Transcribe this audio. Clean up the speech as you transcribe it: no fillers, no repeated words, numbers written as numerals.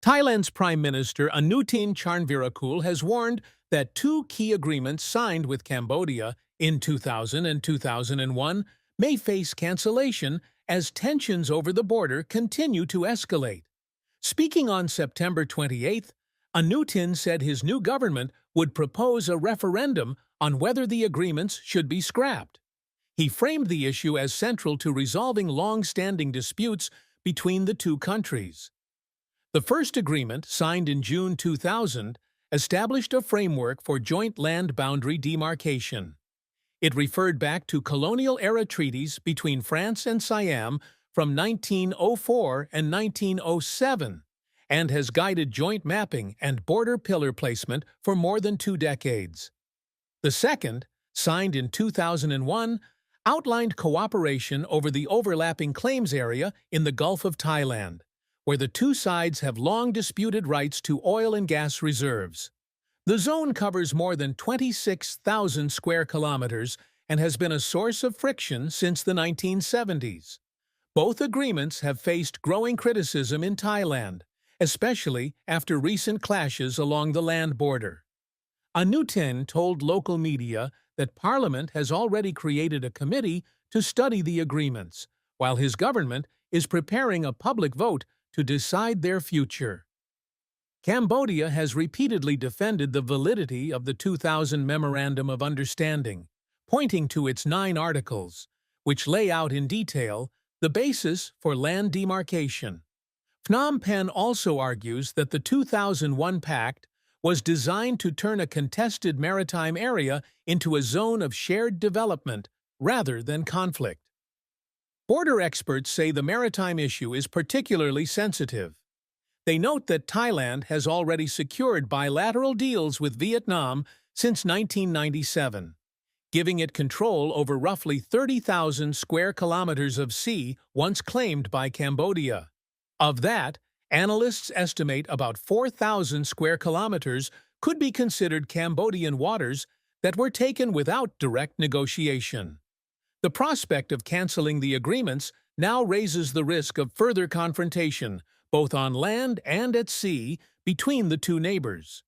Thailand's Prime Minister Anutin Charnvirakul has warned that two key agreements signed with Cambodia in 2000 and 2001 may face cancellation as tensions over the border continue to escalate. Speaking on September 28th, Anutin said his new government would propose a referendum on whether the agreements should be scrapped. He framed the issue as central to resolving long-standing disputes between the two countries. The first agreement, signed in June 2000, established a framework for joint land boundary demarcation. It referred back to colonial-era treaties between France and Siam from 1904 and 1907, and has guided joint mapping and border pillar placement for more than 2 decades. The second, signed in 2001, outlined cooperation over the overlapping claims area in the Gulf of Thailand, where the two sides have long disputed rights to oil and gas reserves. The zone covers more than 26,000 square kilometers and has been a source of friction since the 1970s. Both agreements have faced growing criticism in Thailand, especially after recent clashes along the land border. Anutin told local media that Parliament has already created a committee to study the agreements, while his government is preparing a public vote to decide their future. Cambodia has repeatedly defended the validity of the 2000 Memorandum of Understanding, pointing to its 9 articles, which lay out in detail the basis for land demarcation. Phnom Penh also argues that the 2001 pact was designed to turn a contested maritime area into a zone of shared development rather than conflict. Border experts say the maritime issue is particularly sensitive. They note that Thailand has already secured bilateral deals with Vietnam since 1997, giving it control over roughly 30,000 square kilometers of sea once claimed by Cambodia. Of that, analysts estimate about 4,000 square kilometers could be considered Cambodian waters that were taken without direct negotiation. The prospect of canceling the agreements now raises the risk of further confrontation, both on land and at sea, between the two neighbors.